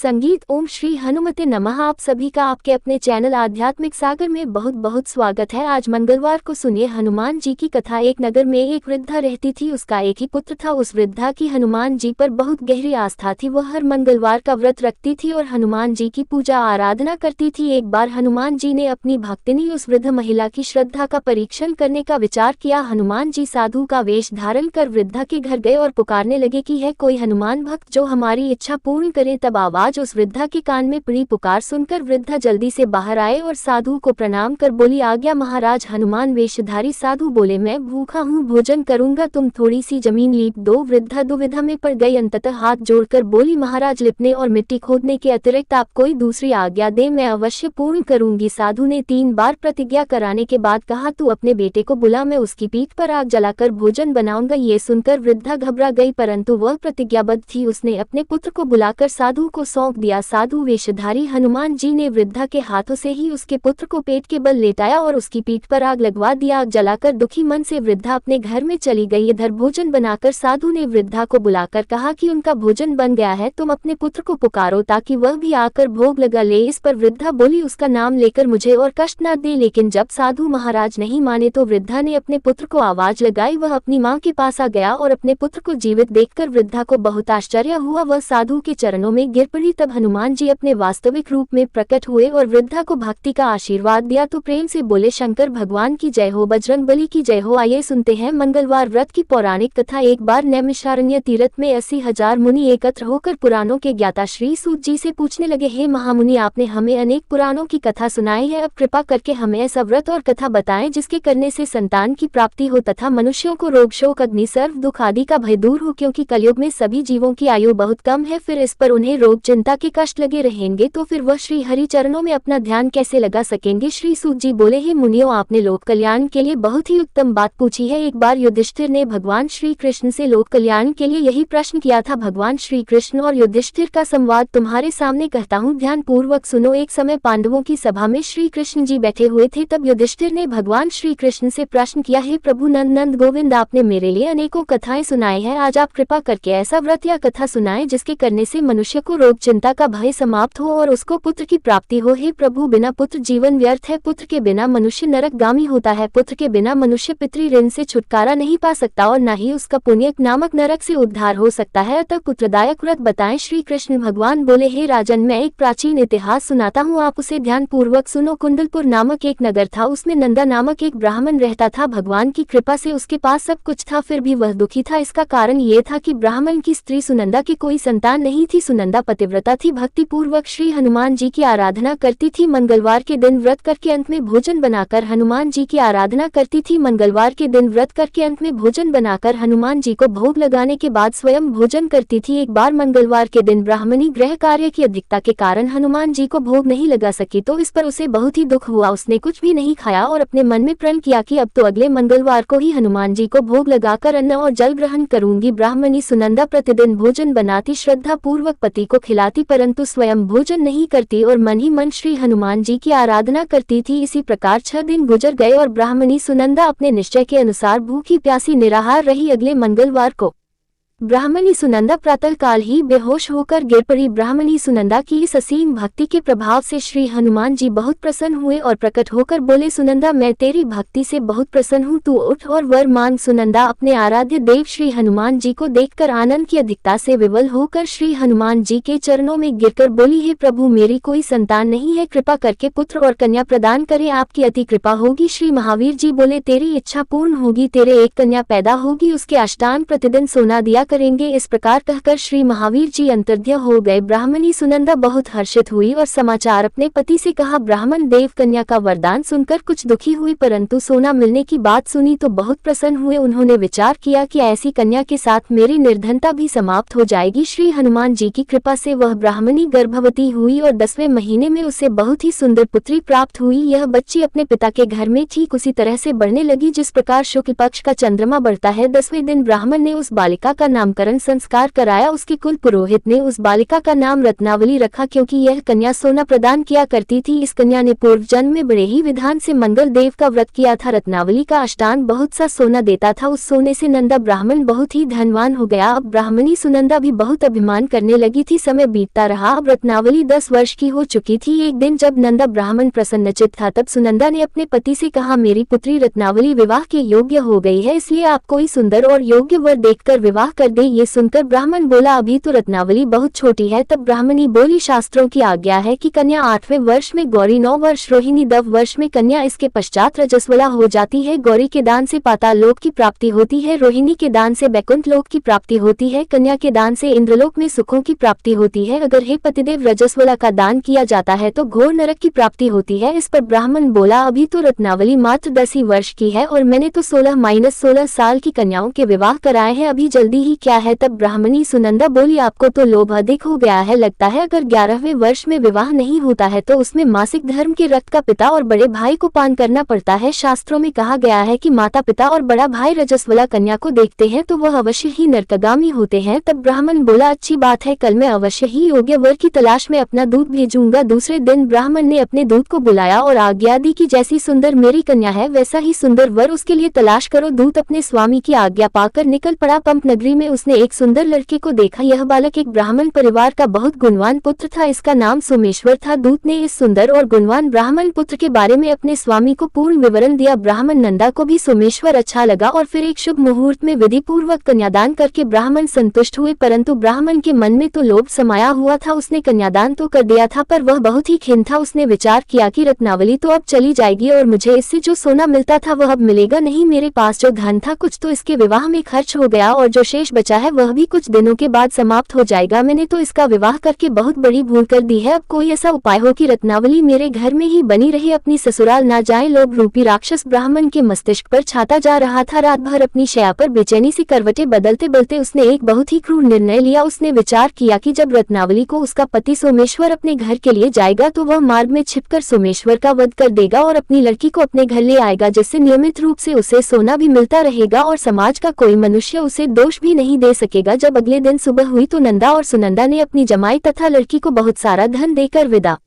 संगीत। ओम श्री हनुमते नमः। आप सभी का आपके अपने चैनल आध्यात्मिक सागर में बहुत बहुत स्वागत है। आज मंगलवार को सुनिए हनुमान जी की कथा। एक नगर में एक वृद्धा रहती थी। उसका एक ही पुत्र था। उस वृद्धा की हनुमान जी पर बहुत गहरी आस्था थी। वह हर मंगलवार का व्रत रखती थी और हनुमान जी की पूजा आराधना करती थी। एक बार हनुमान जी ने अपनी भक्तिनी उस वृद्ध महिला की श्रद्धा का परीक्षण करने का विचार किया। हनुमान जी साधु का वेश धारण कर वृद्धा के घर गए और पुकारने लगे कि है कोई हनुमान भक्त जो हमारी इच्छा पूर्ण करे। तब आवाज उस वृद्धा के कान में पड़ी। पुकार सुनकर वृद्धा जल्दी से बाहर आए और साधु को प्रणाम कर बोली, आज्ञा महाराज। हनुमान वेशधारी साधु बोले, मैं भूखा हूँ, भोजन करूंगा, तुम थोड़ी सी जमीन लीप दो। वृद्धा दुविधा में पड़ गई। अंततः हाथ जोड़कर बोली, महाराज लिपने और मिट्टी खोदने के अतिरिक्त आप कोई दूसरी आज्ञा दे, मैं अवश्य पूर्ण करूंगी। साधु ने 3 बार प्रतिज्ञा कराने के बाद कहा, तू अपने बेटे को बुला, मैं उसकी पीठ पर आग जलाकर भोजन बनाऊंगा। ये सुनकर वृद्धा घबरा गई, परंतु वह प्रतिज्ञाबद्ध थी। उसने अपने पुत्र को बुलाकर साधु को सौंप दिया। साधु वेशधारी हनुमान जी ने वृद्धा के हाथों से ही उसके पुत्र को पेट के बल लेटाया और उसकी पीठ पर आग लगवा दिया। आग जलाकर दुखी मन से वृद्धा अपने घर में चली गई। इधर भोजन बनाकर साधु ने वृद्धा को बुलाकर कहा कि उनका भोजन बन गया है, तुम अपने पुत्र को पुकारो ताकि वह भी आकर भोग लगा ले। इस पर वृद्धा बोली, उसका नाम लेकर मुझे और कष्ट न दे। लेकिन जब साधु महाराज नहीं माने तो वृद्धा ने अपने पुत्र को आवाज लगाई। वह अपनी माँ के पास आ गया और अपने पुत्र को जीवित देखकर वृद्धा को बहुत आश्चर्य हुआ। वह साधु के चरणों में गिर पड़ी। तब हनुमान जी अपने वास्तविक रूप में प्रकट हुए और वृद्धा को भक्ति का आशीर्वाद दिया तो प्रेम से बोले, शंकर भगवान की जय हो, बजरंग बली की जय हो। आइए सुनते हैं मंगलवार व्रत की पौराणिक कथा। एक बार नैमिषारण्य तीर्थ में 80,000 मुनि एकत्र होकर पुराणों के ज्ञाता श्री सूत जी से पूछने लगे, हे महामुनि, आपने हमें अनेक पुराणों की कथा सुनाई है, अब कृपा करके हमें ऐसा व्रत और कथा बताएं जिसके करने से संतान की प्राप्ति हो तथा मनुष्यों को रोग शोक अग्नि सर्व दुख आदि का भय दूर हो, क्योंकि कलयुग में सभी जीवों की आयु बहुत कम है। फिर इस पर उन्हें रोग चिंता के कष्ट लगे रहेंगे तो फिर वह श्री हरि चरणों में अपना ध्यान कैसे लगा सकेंगे। श्री सूत जी बोले, हे मुनियों, आपने लोक कल्याण के लिए बहुत ही उत्तम बात पूछी है। एक बार युधिष्ठिर ने भगवान श्री कृष्ण से लोक कल्याण के लिए यही प्रश्न किया था। भगवान श्री कृष्ण और युधिष्ठिर का संवाद तुम्हारे सामने कहता हूँ, ध्यान पूर्वक सुनो। एक समय पांडवों की सभा में श्री कृष्ण जी बैठे हुए थे। तब युधिष्ठिर ने भगवान श्री कृष्ण से प्रश्न किया, हे प्रभु नंद गोविंद, आपने मेरे लिए अनेकों कथाएं सुनाई है, आज आप कृपा करके ऐसा व्रत या कथा सुनाएं जिसके करने से मनुष्य को रोग चिंता का भय समाप्त हो और उसको पुत्र की प्राप्ति हो। हे प्रभु, बिना पुत्र जीवन व्यर्थ है, पुत्र के बिना मनुष्य नरकगामी होता है, पुत्र के बिना मनुष्य पितृ ऋण से छुटकारा नहीं पा सकता और न ही उसका पुण्य नामक नरक से उद्धार हो सकता है, अतः पुत्रदायक व्रत बताएं। श्री कृष्ण भगवान बोले, हे राजन, मैं एक प्राचीन इतिहास सुनाता हूँ, आप उसे ध्यान पूर्वक सुनो। कुंडलपुर नामक एक नगर था, उसमें नंदा नामक एक ब्राह्मण रहता था। भगवान की कृपा से उसके पास सब कुछ था, फिर भी वह दुखी था। इसका कारण ये था कि ब्राह्मण की स्त्री सुनंदा की कोई संतान नहीं थी। सुनंदा पतिव्रता थी, भक्ति पूर्वक श्री हनुमान जी की आराधना करती थी। मंगलवार के दिन व्रत करके अंत में भोजन बनाकर हनुमान जी की आराधना करती थी। मंगलवार के दिन व्रत करके अंत में भोजन बनाकर हनुमान जी को भोग लगाने के बाद स्वयं भोजन करती थी। एक बार मंगलवार के दिन ब्राह्मणी गृह कार्य की अधिकता के कारण हनुमान जी को भोग नहीं लगा सकी, तो इस पर उसे बहुत ही दुख हुआ। उसने कुछ भी नहीं खाया और अपने मन में प्रण किया कि अब तो अगले मंगलवार को ही हनुमान जी को भोग लगाकर अन्न और जल ग्रहण करूंगी। ब्राह्मणी सुनंदा प्रतिदिन भोजन बनाती, श्रद्धा पूर्वक पति को खिलाती, परंतु स्वयं भोजन नहीं करती और मन ही मन श्री हनुमान जी की आराधना करती थी। इसी प्रकार 6 दिन गुजर गए और ब्राह्मणी सुनंदा अपने निश्चय के अनुसार भूखी प्यासी निराहार रही। अगले मंगलवार को ब्राह्मणी सुनंदा प्रातः काल ही बेहोश होकर गिर पड़ी। ब्राह्मणी सुनंदा की इस असीम भक्ति के प्रभाव से श्री हनुमान जी बहुत प्रसन्न हुए और प्रकट होकर बोले, सुनंदा, मैं तेरी भक्ति से बहुत प्रसन्न हूँ, तू उठ और वर मांग। सुनंदा अपने आराध्य देव श्री हनुमान जी को देखकर आनंद की अधिकता से विवल होकर श्री हनुमान जी के चरणों में गिरकर बोली, हे प्रभु, मेरी कोई संतान नहीं है, कृपा करके पुत्र और कन्या प्रदान करें, आपकी अति कृपा होगी। श्री महावीर जी बोले, तेरी इच्छा पूर्ण होगी, तेरे एक कन्या पैदा होगी, उसके अष्टांग प्रतिदिन सोना दिया करेंगे। इस प्रकार कहकर श्री महावीर जी अंतर्ध्य हो गए। ब्राह्मणी सुनंदा बहुत हर्षित हुई और समाचार अपने पति से कहा। ब्राह्मण देव कन्या का वरदान सुनकर कुछ दुखी हुई, परंतु सोना मिलने की बात सुनी तो बहुत प्रसन्न हुए। उन्होंने विचार किया कि ऐसी कन्या के साथ मेरी निर्धनता भी समाप्त हो जाएगी। श्री हनुमान जी की कृपा से वह ब्राह्मणी गर्भवती हुई और 10वें महीने में उसे बहुत ही सुंदर पुत्री प्राप्त हुई। यह बच्ची अपने पिता के घर में ठीक उसी तरह से बढ़ने लगी जिस प्रकार शुक्ल पक्ष का चंद्रमा बढ़ता है। 10वें दिन ब्राह्मण ने उस बालिका का नामकरण संस्कार कराया। उसके कुल पुरोहित ने उस बालिका का नाम रत्नावली रखा, क्योंकि यह कन्या सोना प्रदान किया करती थी। इस कन्या ने पूर्व जन्म में बड़े ही विधान से मंगल देव का व्रत किया था। रत्नावली का अष्टांग बहुत सा सोना देता था। उस सोने से नंदा ब्राह्मण बहुत ही धनवान हो गया। अब ब्राह्मणी सुनंदा भी बहुत अभिमान करने लगी थी। समय बीतता रहा। अब रत्नावली 10 वर्ष की हो चुकी थी। एक दिन जब नंदा ब्राह्मण प्रसन्नचित था, तब सुनंदा ने अपने पति से कहा, मेरी पुत्री रत्नावली विवाह के योग्य हो गई है, इसलिए आप कोई सुंदर और योग्य वर देखकर विवाह कर दे। ये सुनकर ब्राह्मण बोला, अभी तो रत्नावली बहुत छोटी है। तब ब्राह्मणी बोली, शास्त्रों की आज्ञा है कि कन्या 8वें वर्ष में गौरी, 9 वर्ष रोहिणी, 10 वर्ष में कन्या, इसके पश्चात रजस्वला हो जाती है। गौरी के दान से पाताल लोक की प्राप्ति होती है, रोहिणी के दान से बैकुंठ लोक की प्राप्ति होती है, कन्या के दान से इंद्रलोक में सुखों की प्राप्ति होती है। अगर हे पतिदेव रजस्वला का दान किया जाता है तो घोर नरक की प्राप्ति होती है। इस पर ब्राह्मण बोला, अभी तो रत्नावली मात्र 10 ही वर्ष की है और मैंने तो 16-16 साल की कन्याओं के विवाह कराए हैं, अभी जल्दी ही क्या है। तब ब्राह्मणी सुनंदा बोली, आपको तो लोभ अधिक हो गया है, लगता है अगर 11वें वर्ष में विवाह नहीं होता है तो उसमें मासिक धर्म के रक्त का पिता और बड़े भाई को पान करना पड़ता है। शास्त्रों में कहा गया है कि माता पिता और बड़ा भाई रजस्वला कन्या को देखते हैं तो वह अवश्य ही नरकगामी होते हैं। तब ब्राह्मण बोला, अच्छी बात है, कल मैं अवश्य ही योग्य वर की तलाश में अपना दूत भेजूंगा। दूसरे दिन ब्राह्मण ने अपने दूत को बुलाया और आज्ञा दी कि जैसी सुंदर मेरी कन्या है वैसा ही सुंदर वर उसके लिए तलाश करो। दूत अपने स्वामी की आज्ञा पाकर निकल पड़ा। पंप नगरी में उसने एक सुंदर लड़के को देखा। यह बालक एक ब्राह्मण परिवार का बहुत गुणवान पुत्र था। इसका नाम सोमेश्वर था। दूत ने इस सुंदर और गुणवान ब्राह्मण पुत्र के बारे में अपने स्वामी को पूर्ण विवरण दिया। ब्राह्मण नंदा को भी सोमेश्वर अच्छा लगा और फिर एक शुभ मुहूर्त में विधि पूर्वक कन्यादान करके ब्राह्मण संतुष्ट हुए, परंतु ब्राह्मण के मन में तो लोभ समाया हुआ था। उसने कन्यादान तो कर दिया था पर वह बहुत ही खिन्न था। उसने विचार किया कि रत्नावली तो अब चली जाएगी और मुझे इससे जो सोना मिलता था वह अब मिलेगा नहीं। मेरे पास जो धन था कुछ तो इसके विवाह में खर्च हो गया और जो शेष बचा है वह भी कुछ दिनों के बाद समाप्त हो जाएगा। मैंने तो इसका विवाह करके बहुत बड़ी भूल कर दी है। अब कोई ऐसा उपाय हो कि रत्नावली मेरे घर में ही बनी रहे, अपनी ससुराल ना जाए। लोभ रूपी राक्षस ब्राह्मण के मस्तिष्क पर छाता जा रहा था। रात भर अपनी शैया पर बेचैनी से करवटें बदलते बदलते उसने एक बहुत ही क्रूर निर्णय लिया। उसने विचार किया कि जब रत्नावली को उसका पति सोमेश्वर अपने घर के लिए जाएगा तो वह मार्ग में छिपकर सोमेश्वर का वध कर देगा और अपनी लड़की को अपने घर ले आएगा, जिससे नियमित रूप से उसे सोना भी मिलता रहेगा और समाज का कोई मनुष्य उसे दोष भी नहीं दे सकेगा। जब अगले दिन सुबह हुई तो नंदा और सुनंदा ने अपनी जमाई तथा लड़की को बहुत सारा धन देकर विदा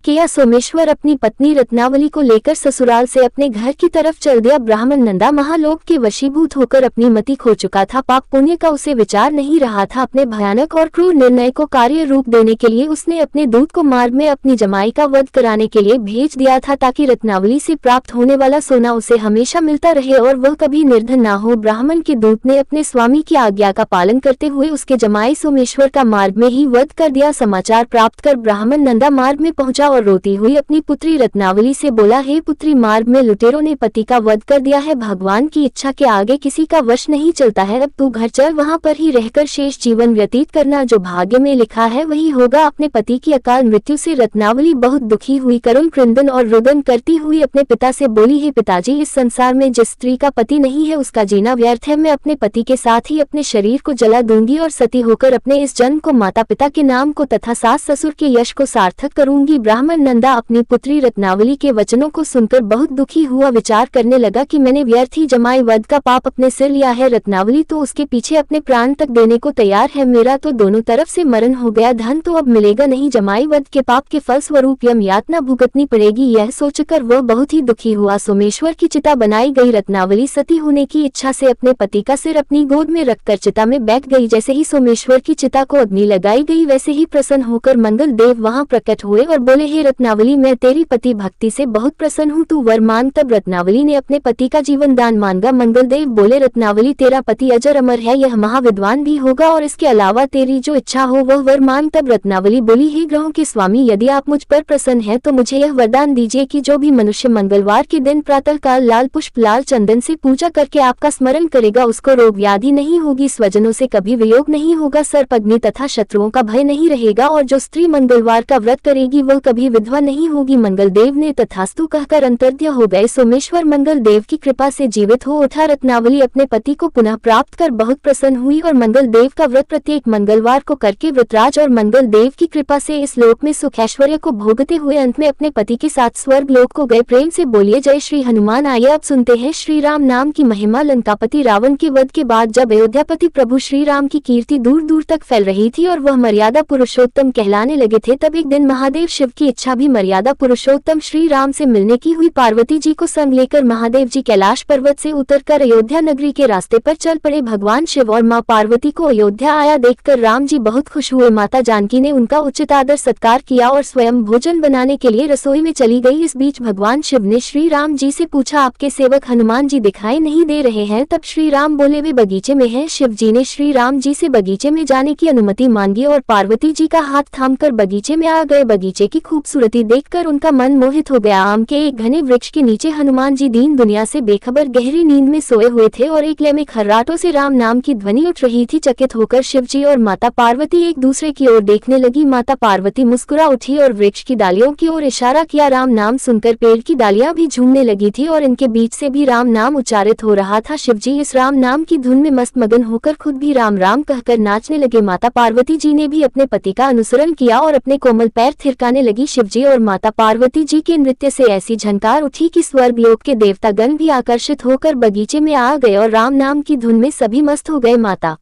किया। सोमेश्वर अपनी पत्नी रत्नावली को लेकर ससुराल से अपने घर की तरफ चल दिया। ब्राह्मण नंदा महालोभ के वशीभूत होकर अपनी मति खो चुका था। पाप पुण्य का उसे विचार नहीं रहा था। अपने भयानक और क्रूर निर्णय को कार्य रूप देने के लिए उसने अपने दूत को मार्ग में अपनी जमाई का वध कराने के लिए भेज दिया था, ताकि रत्नावली से प्राप्त होने वाला सोना उसे हमेशा मिलता रहे और वह कभी निर्धन ना हो। ब्राह्मण के दूत ने अपने स्वामी की आज्ञा का पालन करते हुए उसके जमाई सोमेश्वर का मार्ग में ही वध कर दिया। समाचार प्राप्त कर ब्राह्मण नंदा मार्ग में पहुंचा और रोती हुई अपनी पुत्री रत्नावली से बोला, हे पुत्री, मार्ग में लुटेरों ने पति का वध कर दिया है। भगवान की इच्छा के आगे किसी का वश नहीं चलता है। अब तू घर चल, वहां पर ही रहकर शेष जीवन व्यतीत करना। जो भाग्य में लिखा है वही होगा। अपने पति की अकाल मृत्यु से रत्नावली बहुत दुखी हुई। करुण क्रंदन और रुदन करती हुई अपने पिता से बोली, हे पिताजी, इस संसार में जिस स्त्री का पति नहीं है उसका जीना व्यर्थ है। मैं अपने पति के साथ ही अपने शरीर को जला दूंगी और सती होकर अपने इस जन्म को माता पिता के नाम को तथा सास ससुर के यश को सार्थक करूंगी। ब्राह्मण नंदा अपनी पुत्री रत्नावली के वचनों को सुनकर बहुत दुखी हुआ। विचार करने लगा कि मैंने व्यर्थ ही जमाई वध का पाप अपने सिर लिया है। रत्नावली तो उसके पीछे अपने प्राण तक देने को तैयार है। मेरा तो दोनों तरफ से मरण हो गया। धन तो अब मिलेगा नहीं। जमाई वध के पाप के फल स्वरूप यम यातना भुगतनी पड़ेगी। यह सोचकर वह बहुत ही दुखी हुआ। सोमेश्वर की चिता बनाई गई। रत्नावली सती होने की इच्छा से अपने पति का सिर अपनी गोद में रखकर चिता में बैठ गई। जैसे ही सोमेश्वर की चिता को अग्नि लगाई गई वैसे ही प्रसन्न होकर मंगल देव वहां प्रकट हुए और बोले, हे रत्नावली, मैं तेरी पति भक्ति से बहुत प्रसन्न हूँ, तू वर मांग। तब रत्नावली ने अपने पति का जीवन दान मांगा। मंगल देव बोले, रत्नावली, तेरा पति अजर अमर है, यह महाविद्वान भी होगा और इसके अलावा तेरी जो इच्छा हो वह वर मांग। तब रत्नावली बोली, हे ग्रहों के स्वामी, यदि आप मुझ पर प्रसन्न हैं तो मुझे यह वरदान दीजिए कि जो भी मनुष्य मंगलवार के दिन प्रातःकाल लाल पुष्प लाल चंदन से पूजा करके आपका स्मरण करेगा उसको रोग व्याधि नहीं होगी, स्वजनों से कभी वियोग नहीं होगा, सर्प अग्नि तथा शत्रुओं का भय नहीं रहेगा और जो स्त्री मंगलवार का व्रत करेगी वह कभी कभी विधवा नहीं होगी। मंगल देव ने तथास्तु कहकर अंतर्ध्य हो गए। सोमेश्वर मंगल देव की कृपा से जीवित हो उठा। रत्नावली अपने पति को पुनः प्राप्त कर बहुत प्रसन्न हुई और मंगल देव का व्रत प्रत्येक मंगलवार को करके व्रतराज और मंगल देव की कृपा से इस लोक में सुख ऐश्वर्य को भोगते हुए अंत में अपने पति के साथ स्वर्ग लोक को गए। प्रेम से बोलिए जय श्री हनुमान। आइए अब सुनते हैं श्री राम नाम की महिमा। लंकापति रावण के वध के बाद जब अयोध्यापति प्रभु श्री राम की कीर्ति दूर दूर तक फैल रही थी और वह मर्यादा पुरुषोत्तम कहलाने लगे थे, तब एक दिन महादेव शिव की इच्छा भी मर्यादा पुरुषोत्तम श्री राम से मिलने की हुई। पार्वती जी को संग लेकर महादेव जी कैलाश पर्वत से उतरकर अयोध्या नगरी के रास्ते पर चल पड़े। भगवान शिव और मां पार्वती को अयोध्या आया देखकर राम जी बहुत खुश हुए। माता जानकी ने उनका उचित आदर सत्कार किया और स्वयं भोजन बनाने के लिए रसोई में चली गई। इस बीच भगवान शिव ने श्री राम जी से पूछा, आपके सेवक हनुमान जी दिखाई नहीं दे रहे हैं? तब श्री राम बोले, वे बगीचे में हैं। शिव जी ने श्री राम जी से बगीचे में जाने की अनुमति मांगी और पार्वती जी का हाथ थामकर बगीचे में आ गए। बगीचे की खूबसूरती देखकर उनका मन मोहित हो गया। आम के एक घने वृक्ष के नीचे हनुमान जी दीन दुनिया से बेखबर गहरी नींद में सोए हुए थे और एक लय में खर्राटों से राम नाम की ध्वनि उठ रही थी। चकित होकर शिव जी और माता पार्वती एक दूसरे की ओर देखने लगी। माता पार्वती मुस्कुरा उठी और वृक्ष की डालियों की ओर इशारा किया। राम नाम सुनकर पेड़ की डालियां भी झूमने लगी थी और इनके बीच से भी राम नाम उच्चारित हो रहा था। शिव जी इस राम नाम की धुन में मस्त मगन होकर खुद भी राम राम कहकर नाचने लगे। माता पार्वती जी ने भी अपने पति का अनुसरण किया और अपने कोमल पैर थिरकाने लगी। शिवजी और माता पार्वती जी के नृत्य से ऐसी झनकार उठी कि स्वर्ग लोक के देवतागण भी आकर्षित होकर बगीचे में आ गए और राम नाम की धुन में सभी मस्त हो गए। माता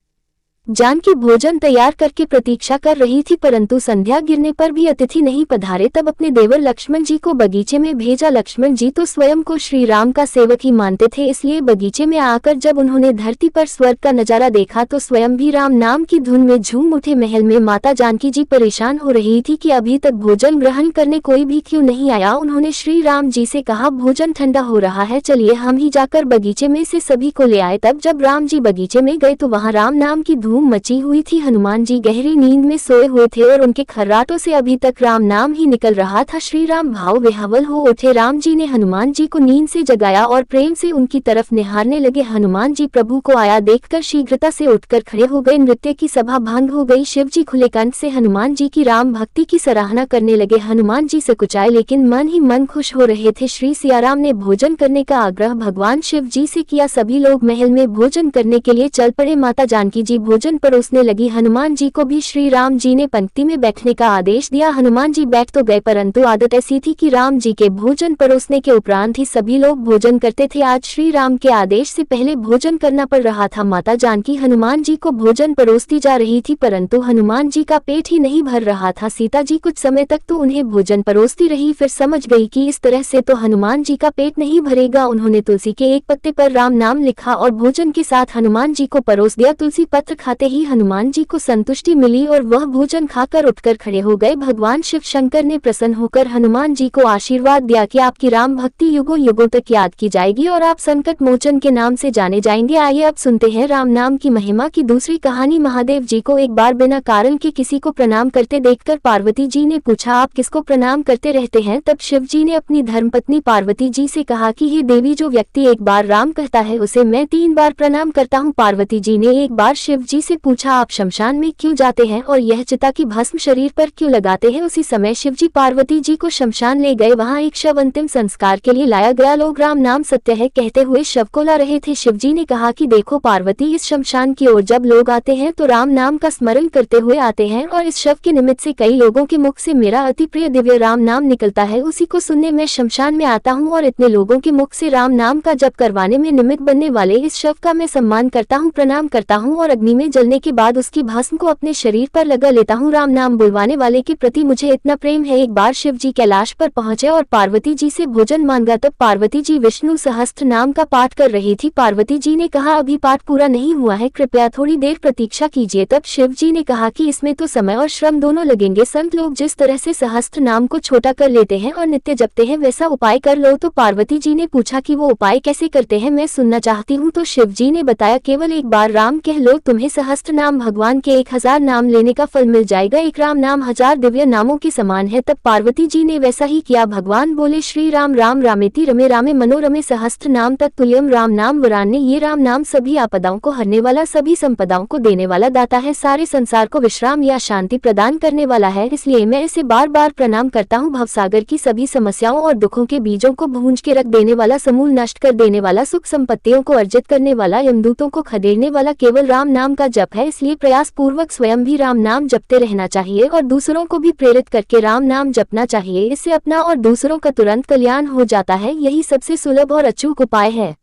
जानकी भोजन तैयार करके प्रतीक्षा कर रही थी, परंतु संध्या गिरने पर भी अतिथि नहीं पधारे। तब अपने देवर लक्ष्मण जी को बगीचे में भेजा। लक्ष्मण जी तो स्वयं को श्री राम का सेवक ही मानते थे, इसलिए बगीचे में आकर जब उन्होंने धरती पर स्वर्ग का नजारा देखा तो स्वयं भी राम नाम की धुन में झूम उठे। महल में माता जानकी जी परेशान हो रही थी कि अभी तक भोजन ग्रहण करने कोई भी क्यों नहीं आया। उन्होंने श्री राम जी से कहा, भोजन ठंडा हो रहा है, चलिए हम ही जाकर बगीचे में से सभी को ले आए। तब जब राम जी बगीचे में गए तो वहाँ राम नाम की धूम मची हुई थी। हनुमान जी गहरी नींद में सोए हुए थे और उनके खर्राटों से अभी तक राम नाम ही निकल रहा था। श्री राम भाव विह्वल हो उठे। राम जी ने हनुमान जी को नींद से जगाया और प्रेम से उनकी तरफ निहारने लगे। हनुमान जी प्रभु को आया देखकर शीघ्रता से उठकर खड़े हो गए। नृत्य की सभा भंग हो गई। शिव जी खुले कंठ से हनुमान जी की राम भक्ति की सराहना करने लगे। हनुमान जी सकुचाए लेकिन मन ही मन खुश हो रहे थे। श्री सियाराम ने भोजन करने का आग्रह भगवान शिव जी से किया। सभी लोग महल में भोजन करने के लिए चल पड़े। माता जानकी जी भोजन परोसने लगी। हनुमान जी को भी श्री राम जी ने पंक्ति में बैठने का आदेश दिया। हनुमान जी बैठ तो गए, परंतु आदत ऐसी थी कि राम जी के भोजन परोसने के उपरांत ही सभी लोग भोजन करते थे। आज श्री राम के आदेश से पहले भोजन करना पड़ रहा था। माता जानकी हनुमान जी को भोजन परोसती जा रही थी, परंतु हनुमान जी का पेट ही नहीं भर रहा था। सीता जी कुछ समय तक तो उन्हें भोजन परोसती रही, फिर समझ गई कि इस तरह से तो हनुमान जी का पेट नहीं भरेगा। उन्होंने तुलसी के एक पत्ते पर राम नाम लिखा और भोजन के साथ हनुमान जी को परोस दिया। तुलसी पत्र खाते ही हनुमान जी को संतुष्टि मिली और वह भोजन खाकर उठकर खड़े हो गए। भगवान शिव शंकर ने प्रसन्न होकर हनुमान जी को आशीर्वाद दिया कि आपकी राम भक्ति युगों युगों तक याद की जाएगी और आप संकट मोचन के नाम से जाने जाएंगे। आइए अब सुनते हैं राम नाम की महिमा की दूसरी कहानी। महादेव जी को एक बार बिना कारण के किसी को प्रणाम करते देखकर पार्वती जी ने पूछा, आप किसको प्रणाम करते रहते हैं? तब शिव जी ने अपनी धर्मपत्नी पार्वती जी से कहा कि हे देवी, जो व्यक्ति एक बार राम कहता है उसे मैं 3 बार प्रणाम करता हूँ। पार्वती जी ने एक बार शिव जी से पूछा, आप शमशान में क्यों जाते हैं और यह चिता की भस्म शरीर पर क्यों लगाते हैं? उसी समय शिव जी पार्वती जी को शमशान ले गए। वहाँ एक शव अंतिम संस्कार के लिए लाया गया। लोग राम नाम सत्य है कहते हुए शव को ला रहे थे। शिव जी ने कहा कि देखो पार्वती, इस शमशान की ओर जब लोग आते हैं तो राम नाम का स्मरण करते हुए आते हैं और इस शव के निमित्त से कई लोगों के मुख से मेरा अति प्रिय दिव्य राम नाम निकलता है। उसी को सुनने मैं शमशान में आता हूँ और इतने लोगों के मुख से राम नाम का जप करवाने में निमित्त बनने वाले इस शव का मैं सम्मान करता हूँ, प्रणाम करता हूँ और अग्नि में जलने के बाद उसकी भस्म को अपने शरीर पर लगा लेता हूँ। राम नाम बुलवाने वाले के प्रति मुझे इतना प्रेम है। एक बार शिव जी कैलाश पर पहुंचे और पार्वती जी से भोजन मांगा। तब पार्वती जी विष्णु सहस्त्र नाम का पाठ कर रही थी। पार्वती जी ने कहा, अभी पाठ पूरा नहीं हुआ है, कृपया थोड़ी देर प्रतीक्षा कीजिए। तब शिव जी ने कहा कि इसमें तो समय और श्रम दोनों लगेंगे। संत लोग जिस तरह से सहस्त्र नाम को छोटा कर लेते हैं और नित्य जपते हैं, वैसा उपाय कर लो। तो पार्वती जी ने पूछा कि वो उपाय कैसे करते हैं, मैं सुनना चाहती हूँ। तो शिव जी ने बताया, केवल एक बार राम कह लो, तुम्हें सहस्त्र नाम भगवान के 1000 नाम लेने का फल मिल जाएगा। एक राम नाम 1000 दिव्य नामों के समान है। तब पार्वती जी ने वैसा ही किया। भगवान बोले, श्री राम राम रामेति रमे रामे मनोरमे सहस्त्र नाम तत्तुल्यम राम नाम वरान्य। ये राम नाम सभी आपदाओं को हरने वाला, सभी संपदाओं को देने वाला दाता है, सारे संसार को विश्राम या शांति प्रदान करने वाला है। इसलिए मैं इसे बार बार प्रणाम करता हूँ। भवसागर की सभी समस्याओं और दुखों के बीजों को भूंज के रख देने वाला, समूल नष्ट कर देने वाला, सुख संपत्तियों को अर्जित करने वाला, यमदूतों को खदेड़ने वाला केवल राम नाम का जप है। इसलिए प्रयास पूर्वक स्वयं भी राम नाम जपते रहना चाहिए और दूसरों को भी प्रेरित करके राम नाम जपना चाहिए। इससे अपना और दूसरों का तुरंत कल्याण हो जाता है। यही सबसे सुलभ और अचूक उपाय है।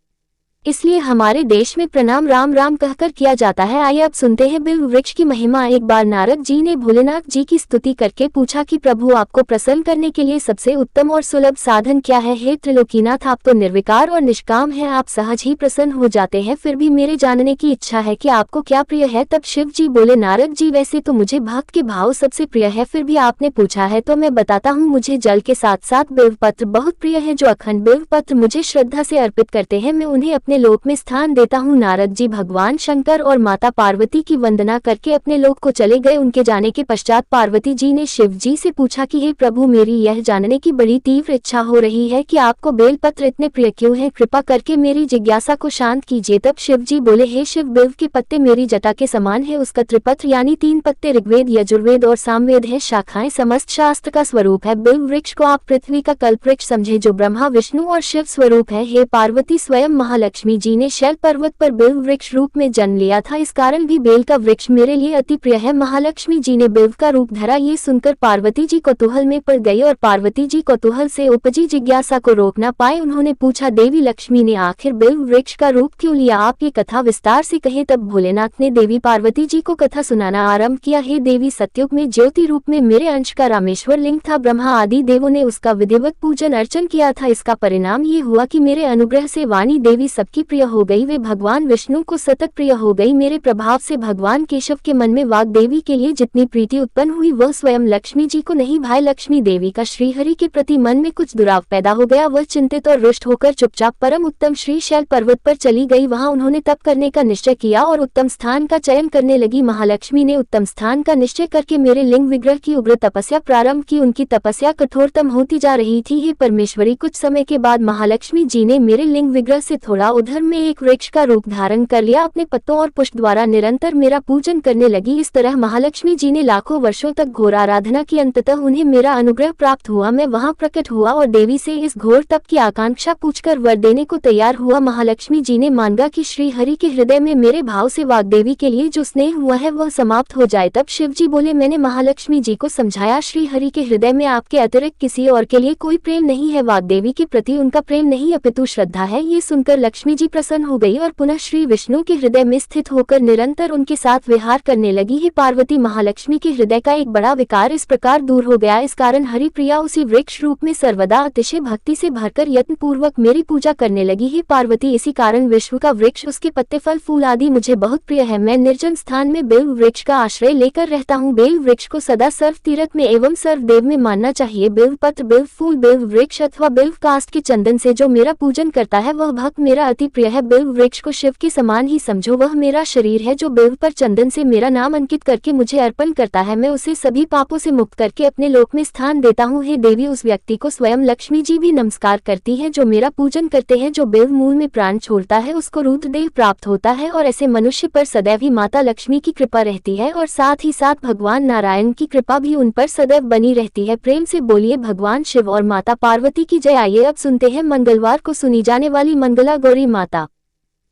इसलिए हमारे देश में प्रणाम राम राम कहकर किया जाता है। आइए अब सुनते हैं बिल्व वृक्ष की महिमा। एक बार नारद जी ने भोलेनाथ जी की स्तुति करके पूछा कि प्रभु, आपको प्रसन्न करने के लिए सबसे उत्तम और सुलभ साधन क्या है? हे त्रिलोकीनाथ, आप तो निर्विकार और निष्काम हैं, आप सहज ही प्रसन्न हो जाते हैं। फिर भी मेरे जानने की इच्छा है कि आपको क्या प्रिय है। तब शिव जी बोले, नारद जी, वैसे तो मुझे भक्त के भाव सबसे प्रिय है, फिर भी आपने पूछा है तो मैं बताता हूँ। मुझे जल के साथ साथ बिल्व पत्र बहुत प्रिय है। जो अखंड बिल्व पत्र मुझे श्रद्धा से अर्पित करते हैं, मैं उन्हें अपने लोक में स्थान देता हूँ। नारद जी भगवान शंकर और माता पार्वती की वंदना करके अपने लोक को चले गए। उनके जाने के पश्चात पार्वती जी ने शिव जी से पूछा कि हे प्रभु, मेरी यह जानने की बड़ी तीव्र इच्छा हो रही है कि आपको बेलपत्र इतने प्रिय क्यों है, कृपा करके मेरी जिज्ञासा को शांत कीजिए। तब शिव जी बोले, हे शिव, बिल्व के पत्ते मेरी जटा के समान है। उसका त्रिपत्र यानी 3 पत्ते ऋग्वेद, यजुर्वेद और सामवेद है। शाखाएं समस्त शास्त्र का स्वरूप है। बिल्व वृक्ष को आप पृथ्वी का कल्पवृक्ष समझे, जो ब्रह्मा विष्णु और शिव स्वरूप है। हे पार्वती, स्वयं महालक्ष्मी जी ने शैल पर्वत पर बिल्व वृक्ष रूप में जन्म लिया था। इस कारण भी बेल का वृक्ष मेरे लिए अति प्रिय है। महालक्ष्मी जी ने बिल्व का रूप धरा। ये सुनकर पार्वती जी कौतूहल में पड़ गई और पार्वती जी कौतूहल से उपजी जिज्ञासा को रोक न पाए। उन्होंने पूछा, देवी लक्ष्मी ने आखिर बिल्व वृक्ष का रूप क्यों लिया? आप ये कथा विस्तार से कहे। तब भोलेनाथ ने देवी पार्वती जी को कथा सुनाना आरंभ किया। हे देवी, सत्युग में ज्योति रूप में मेरे अंश का रामेश्वर लिंग था। ब्रह्मा आदि देवों ने उसका विधिवत पूजन अर्चन किया था। इसका परिणाम ये हुआ कि मेरे अनुग्रह से वाणी देवी सबकी प्रिय हो गई। वे भगवान विष्णु को सतत प्रिय हो गई। मेरे प्रभाव से भगवान केशव के मन में वाग देवी के लिए जितनी प्रीति उत्पन्न हुई, वह स्वयं लक्ष्मी जी को नहीं भाई लक्ष्मी देवी का श्रीहरि के प्रति मन में कुछ दुराव पैदा हो गया। वह चिंतित और रुष्ट होकर चुपचाप परम उत्तम श्री शैल पर्वत पर चली गई। वहां उन्होंने तप करने का निश्चय किया और उत्तम स्थान का चयन करने लगी। महालक्ष्मी ने उत्तम स्थान का निश्चय करके मेरे लिंग विग्रह की उग्र तपस्या प्रारंभ की। उनकी तपस्या कठोरतम होती जा रही थी। हे परमेश्वरी, कुछ समय के बाद महालक्ष्मी जी ने मेरे लिंग विग्रह से थोड़ा उधर में एक वृक्ष का रूप धारण कर लिया। अपने पत्तों और पुष्प द्वारा निरंतर मेरा पूजन करने लगी। इस तरह महालक्ष्मी जी ने लाखों वर्षों तक घोर आराधना की। अंततः उन्हें मेरा अनुग्रह प्राप्त हुआ। मैं वहां प्रकट हुआ और देवी से इस घोर तप की आकांक्षा पूछकर वर देने को तैयार हुआ। महालक्ष्मी जी ने मांगा कि श्री हरि के हृदय में मेरे भाव से वाग्देवी के लिए जो स्नेह हुआ है वह समाप्त हो जाए। तब शिव जी बोले, मैंने महालक्ष्मी जी को समझाया, श्री हरि के हृदय में आपके अतिरिक्त किसी और के लिए कोई प्रेम नहीं है। वाग्देवी के प्रति उनका प्रेम नहीं अपितु श्रद्धा है। ये सुनकर लक्ष्मी जी प्रसन्न हो गई और पुनः श्री विष्णु के हृदय में स्थित होकर निरंतर उनके साथ विहार करने लगी। ही पार्वती, महालक्ष्मी के हृदय का एक बड़ा विकार इस प्रकार दूर हो गया। इस कारण हरि प्रिया उसी वृक्ष रूप में सर्वदा अतिशय भक्ति से भरकर यत्न पूर्वक मेरी पूजा करने लगी। ही पार्वती, इसी कारण विश्व का वृक्ष, उसके पत्ते, फल, फूल आदि मुझे बहुत प्रिय है। मैं निर्जन स्थान में बेल वृक्ष का आश्रय लेकर रहता हूँ। बेल वृक्ष को सदा सर्व तीर्थ में एवं सर्व देव में मानना चाहिए। बेल पत्र, बेल फूल, बेल वृक्ष अथवा बेल काष्ठ के चंदन से जो मेरा पूजन करता है वह भक्त मेरा अति प्रिय है। बेल वृक्ष को शिव के समान ही समझो। वह मेरा शरीर है। जो बेल पर चंदन से मेरा नाम अंकित करके मुझे अर्पण करता है, मैं उसे सभी पापों से मुक्त करके अपने लोक में स्थान देता हूँ। हे देवी, उस व्यक्ति को स्वयं लक्ष्मी जी भी नमस्कार करती है जो मेरा पूजन करते हैं। जो बेल मूल में प्राण छोड़ता है उसको रुद्र देह प्राप्त होता है और ऐसे मनुष्य पर सदैव ही माता लक्ष्मी की कृपा रहती है और साथ ही साथ भगवान नारायण की कृपा भी उन पर सदैव बनी रहती है। प्रेम से बोलिए भगवान शिव और माता पार्वती की जय। आइए अब सुनते हैं मंगलवार को सुनी जाने वाली मंगला गौरी माता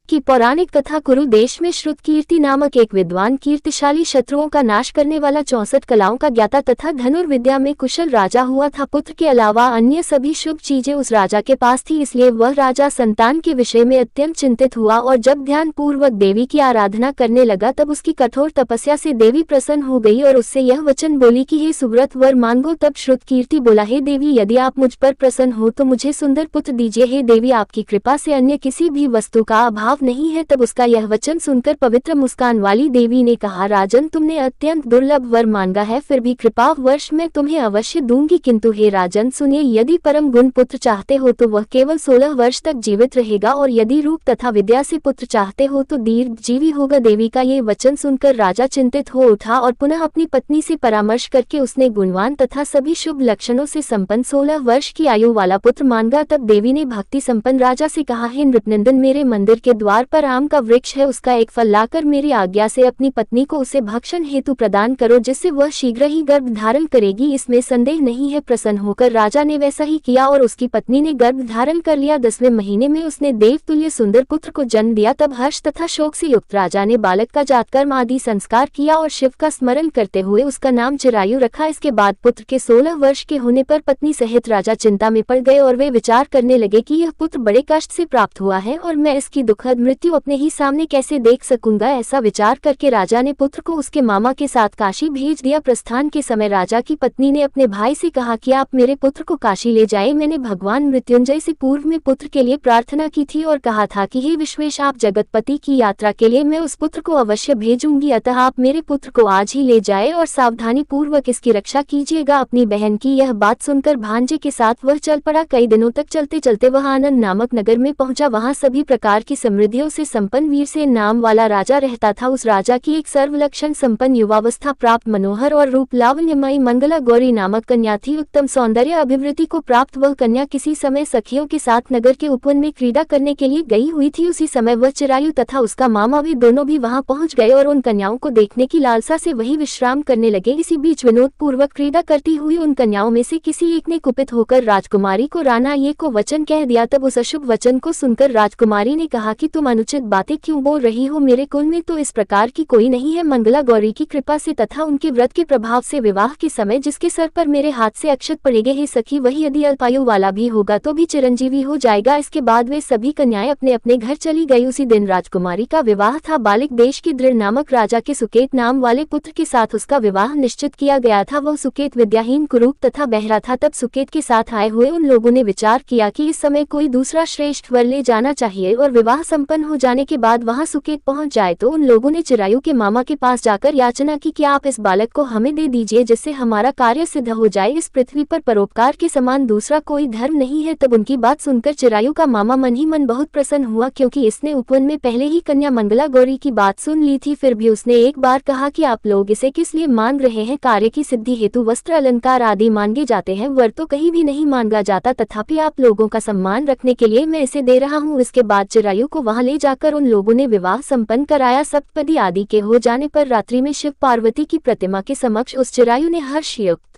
की पौराणिक कथा। कुरु देश में श्रुत कीर्ति नामक एक विद्वान, कीर्तिशाली, शत्रुओं का नाश करने वाला, 64 कलाओं का ज्ञाता तथा धनुर्विद्या में कुशल राजा हुआ था। पुत्र के अलावा अन्य सभी शुभ चीजें उस राजा के पास थी, इसलिए वह राजा संतान के विषय में अत्यंत चिंतित हुआ और जब ध्यान पूर्वक देवी की आराधना करने लगा तब उसकी कठोर तपस्या से देवी प्रसन्न हो गई और उससे यह वचन बोली कि हे सुव्रत, वर मांगो। तब श्रुत कीर्ति बोला, हे देवी, यदि आप मुझ पर प्रसन्न हो तो मुझे सुंदर पुत्र दीजिए। हे देवी, आपकी कृपा से अन्य किसी भी वस्तु का अभाव प्रभाव नहीं है। तब उसका यह वचन सुनकर पवित्र मुस्कान वाली देवी ने कहा, राजन, तुमने अत्यंत दुर्लभ वर मांगा है, फिर भी कृपा वर्ष मैं तुम्हें अवश्य दूंगी। किंतु हे राजन सुनिए, यदि परम गुण पुत्र चाहते हो तो वह केवल 16 वर्ष तक जीवित रहेगा, और यदि रूप तथा विद्या से पुत्र चाहते हो तो दीर्घजीवी होगा। देवी का ये वचन सुनकर राजा चिंतित हो उठा और पुनः अपनी पत्नी से परामर्श करके उसने गुणवान तथा सभी शुभ लक्षणों से संपन्न 16 वर्ष की आयु वाला पुत्र मांगा। तब देवी ने भक्ति संपन्न राजा से कहा, हे नृपनंदन, मेरे मंदिर के द्वार पर आम का वृक्ष है, उसका एक फल लाकर मेरी आज्ञा से अपनी पत्नी को उसे भक्षण हेतु प्रदान करो, जिससे वह शीघ्र ही गर्भ धारण करेगी, इसमें संदेह नहीं है। प्रसन्न होकर राजा ने वैसा ही किया और उसकी पत्नी ने गर्भ धारण कर लिया। 10वें महीने में उसने देवतुल्य सुंदर पुत्र को जन्म दिया। तब हर्ष तथा शोक से युक्त राजा ने बालक का जातकर्म आदि संस्कार किया और शिव का स्मरण करते हुए उसका नाम चिरायु रखा। इसके बाद पुत्र के 16 वर्ष के होने पर पत्नी सहित राजा चिंता में पड़ गए और वे विचार करने लगे कि यह पुत्र बड़े कष्ट से प्राप्त हुआ है और मैं इसकी दुखद मृत्यु अपने ही सामने कैसे देख सकूंगा। ऐसा विचार करके राजा ने पुत्र को उसके मामा के साथ काशी भेज दिया। प्रस्थान के समय राजा की पत्नी ने अपने भाई से कहा कि आप मेरे पुत्र को काशी ले जाए। मैंने भगवान मृत्युंजय से पूर्व में पुत्र के लिए प्रार्थना की थी और कहा था कि हे विश्वेश, आप जगतपति की यात्रा के लिए मैं उस पुत्र को अवश्य भेजूंगी, अतः आप मेरे पुत्र को आज ही ले जाए और सावधानी पूर्वक इसकी रक्षा कीजिएगा। अपनी बहन की यह बात सुनकर भांजे के साथ वह चल पड़ा। कई दिनों तक चलते चलते वह आनंद नामक नगर में पहुंचा। वहां सभी प्रकार की समृद्धियों से संपन्न वीरसेन नाम वाला राजा रहता था। उस राजा की एक सर्वलक्षण संपन्न युवावस्था प्राप्त मनोहर और रूप लावण्यमयी मंगला गौरी नामक कन्या थी। उत्तम सौंदर्य अभिवृद्धि को प्राप्त वह कन्या किसी समय सखियों के साथ नगर के उपवन में क्रीड़ा करने के लिए गई हुई थी। उसी समय वह चिरायु तथा उसका मामा भी दोनों भी वहां पहुंच गए और उन कन्याओं को देखने की लालसा से वही विश्राम करने लगे। इसी बीच विनोद पूर्वक क्रीड़ा करती हुई उन कन्याओं में से किसी एक ने कुपित होकर राजकुमारी को राना ये को वचन कह दिया। तब उस अशुभ वचन को सुनकर राजकुमारी ने कहा कि तुम अनुचित बातें क्यों बोल रही हो, मेरे कुल में तो इस प्रकार की कोई नहीं है। मंगला गौरी की कृपा से तथा उनके व्रत के प्रभाव से विवाह के समय जिसके सर पर मेरे हाथ से अक्षत पड़ेंगे, हे सखी, वही यदि अल्पायु वाला भी होगा तो भी चिरंजीवी हो जाएगा। इसके बाद वे सभी कन्याएं अपने अपने घर चली गई। उसी दिन राजकुमारी का विवाह था। बालिक देश के दृढ़ नामक राजा के सुकेत नाम वाले पुत्र के साथ उसका विवाह निश्चित किया गया था। वह सुकेत विद्याहीन, कुरूप तथा बहरा था। तब सुकेत के साथ आए हुए उन लोगों ने विचार किया कि इस समय कोई दूसरा श्रेष्ठ वर ले जाना चाहिए और विवाह संपन्न हो जाने के बाद वहां सुकेत पहुंच जाए। तो उन लोगों ने चिरायु के मामा के पास जाकर याचना की कि आप इस बालक को हमें दे दीजिए, जिससे हमारा कार्य सिद्ध हो जाए। इस पृथ्वी पर परोपकार के समान दूसरा कोई धर्म नहीं है। तब उनकी बात सुनकर चिरायु का मामा मन ही मन बहुत प्रसन्न हुआ, क्योंकि इसने उपवन में पहले ही कन्या मंगला गौरी की बात सुन ली थी। फिर भी उसने एक बार कहा कि आप लोग इसे किस लिए मांग रहे हैं? कार्य की सिद्धि हेतु वस्त्र अलंकार आदि मांगे जाते हैं, वर तो कहीं भी नहीं मांगा जाता। तथापि आप लोगों का सम्मान रखने के लिए मैं इसे दे रहा हूँ। इसके बाद चिरायु को वहां ले जाकर उन लोगों ने विवाह संपन्न कराया। सप्तपदी आदि के हो जाने पर रात्रि में शिव पार्वती की प्रतिमा के समक्ष उस चिरायु ने हर्षयुक्त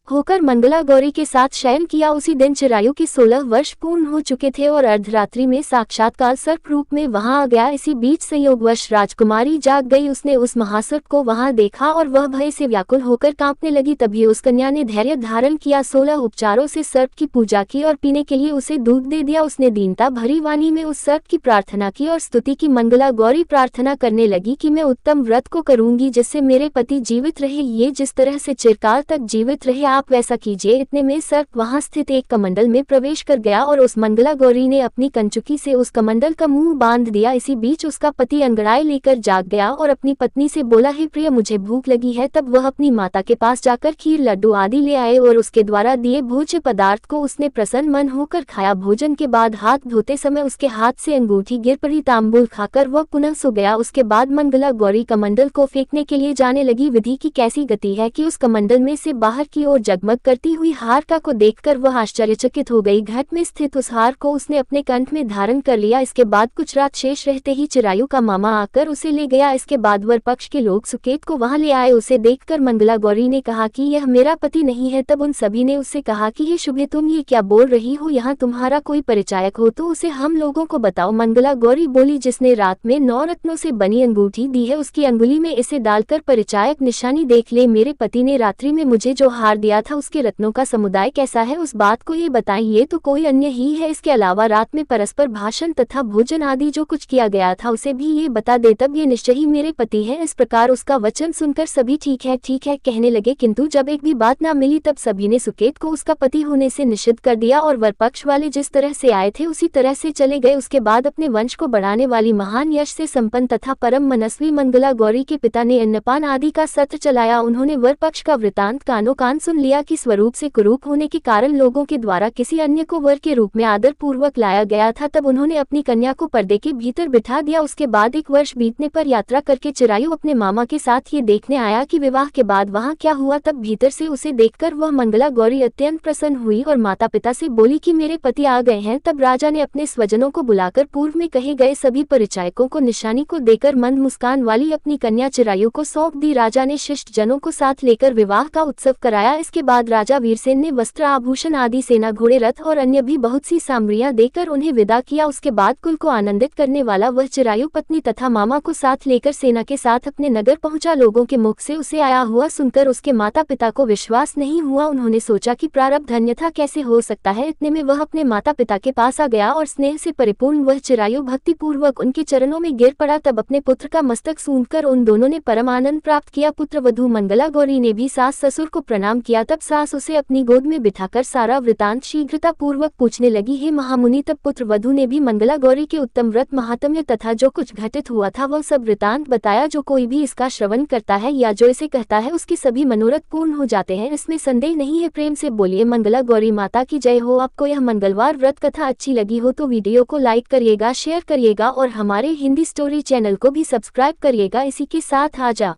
होकर मंगला गौरी के साथ शयन किया। उसी दिन चिरायु के 16 वर्ष पूर्ण हो चुके थे और अर्धरात्रि में साक्षात्कार सर्प रूप में वहां आ गया। इसी बीच संयोगवश राजकुमारी जाग गई। उसने उस महासर्प को वहां देखा और वह भय से व्याकुल होकर कांपने लगी। तभी उस कन्या ने धैर्य धारण किया, 16 उपचारों से सर्प की पूजा की और पीने के लिए उसे दूध दे दिया। उसने दीनता भरी वाणी में उस सर्प की प्रार्थना की और स्तुति की। मंगला गौरी प्रार्थना करने लगी कि मैं उत्तम व्रत को करूंगी जिससे मेरे पति जीवित रहे, ये जिस तरह से चिरकाल तक जीवित रहे आप वैसा कीजिए। इतने में सर्प वहां स्थित एक कमंडल में प्रवेश कर गया और उस मंगला गौरी ने अपनी कंचुकी से उस कमंडल का मुंह बांध दिया। इसी बीच उसका पति अंगड़ाई लेकर जाग गया और अपनी पत्नी से बोला, हे प्रिय, मुझे भूख लगी है। तब वह अपनी माता के पास जाकर खीर, लड्डू आदि ले आए और उसके द्वारा दिए भोज्य पदार्थ को उसने प्रसन्न मन होकर खाया। भोजन के बाद हाथ धोते समय उसके हाथ से अंगूठी गिर पड़ी। तांबूल खाकर वह पुनः सो गया। उसके बाद मंगला गौरी कमंडल को फेंकने के लिए जाने लगी। विधि की कैसी गति है कि उस कमंडल में से बाहर की ओर जगमग करती हुई हार को देखकर वह आश्चर्यचकित हो गई। घट में स्थित उस हार को उसने अपने कंठ में धारण कर लिया। इसके बाद कुछ रात शेष रहते ही चिरायु का मामा आकर उसे ले गया। इसके बाद वर पक्ष के लोग सुकेत को वहां ले आए। उसे देखकर मंगला गौरी ने कहा कि यह मेरा पति नहीं है। तब उन सभी ने उससे कहा कि ये शुभे, तुम ये क्या बोल रही हो? यहाँ तुम्हारा कोई परिचायक हो तो उसे हम लोगों को बताओ। मंगला गौरी बोली, जिसने रात में 9 रत्नों से बनी अंगूठी दी है उसकी अंगुली में इसे डालकर परिचायक निशानी देख ले। मेरे पति ने रात्रि में मुझे जो हार दिया दिया था उसके रत्नों का समुदाय कैसा है उस बात को ये बताएं, ये तो कोई अन्य ही है। इसके अलावा रात में परस्पर भाषण तथा भोजन आदि जो कुछ किया गया था उसे भी ये बता दे, तब ये निश्चय ही मेरे पति है। इस प्रकार उसका वचन सुनकर सभी ठीक है कहने लगे, किंतु जब एक भी बात ना मिली तब सभी ने सुकेत को उसका पति होने से निषिद्ध कर दिया और वर पक्ष वाले जिस तरह से आए थे उसी तरह से चले गए। उसके बाद अपने वंश को बढ़ाने वाली महान यश से संपन्न तथा परम मनस्वी मंगला गौरी के पिता ने अन्नपान आदि का सत्र चलाया। उन्होंने वर पक्ष का वृतांत कानो कान सुन लिया कि स्वरूप से कुरूप होने के कारण लोगों के द्वारा किसी अन्य को वर के रूप में आदर पूर्वक लाया गया था। तब उन्होंने अपनी कन्या को पर्दे के भीतर बिठा दिया। उसके बाद 1 वर्ष बीतने पर यात्रा करके चिरायु अपने मामा के साथ ये देखने आया कि विवाह के बाद वहाँ क्या हुआ। तब भीतर से उसे देखकर वह मंगला गौरी अत्यंत प्रसन्न हुई और माता पिता से बोली कि मेरे पति आ गए हैं। तब राजा ने अपने स्वजनों को बुलाकर पूर्व में कहे गए सभी परिचायकों को निशानी को देकर मंद मुस्कान वाली अपनी कन्या चिरायु को सौंप दी। राजा ने शिष्ट जनों को साथ लेकर विवाह का उत्सव कराया। इसके बाद राजा वीरसेन ने वस्त्र आभूषण आदि सेना घोड़े रथ और अन्य भी बहुत सी सामग्रियां देकर उन्हें विदा किया। उसके बाद कुल को आनंदित करने वाला वह चिरायु पत्नी तथा मामा को साथ लेकर सेना के साथ अपने नगर पहुंचा। लोगों के मुख से उसे आया हुआ सुनकर उसके माता पिता को विश्वास नहीं हुआ। उन्होंने सोचा कि प्रारब्ध अन्यथा कैसे हो सकता है। इतने में वह अपने माता पिता के पास आ गया और स्नेह से परिपूर्ण वह चिरायु भक्ति पूर्वक उनके चरणों में गिर पड़ा। तब अपने पुत्र का मस्तक सूंघकर उन दोनों ने परम आनंद प्राप्त किया। पुत्र वधू मंगला गौरी ने भी सास ससुर को प्रणाम किया। तब सास उसे अपनी गोद में बिठाकर सारा वृतांत शीघ्रता पूर्वक पूछने लगी, हे महामुनि। तब पुत्र वधू ने भी मंगला गौरी के उत्तम व्रत महात्म्य तथा जो कुछ घटित हुआ था वह सब वृतांत बताया। जो कोई भी इसका श्रवण करता है या जो इसे कहता है उसके सभी मनोरथ पूर्ण हो जाते हैं, इसमें संदेह नहीं है। प्रेम से बोलिए मंगला गौरी माता की जय हो। आपको यह मंगलवार व्रत कथा अच्छी लगी हो तो वीडियो को लाइक करिएगा, शेयर करिएगा और हमारे हिंदी स्टोरी चैनल को भी सब्सक्राइब करिएगा। इसी के साथ आजा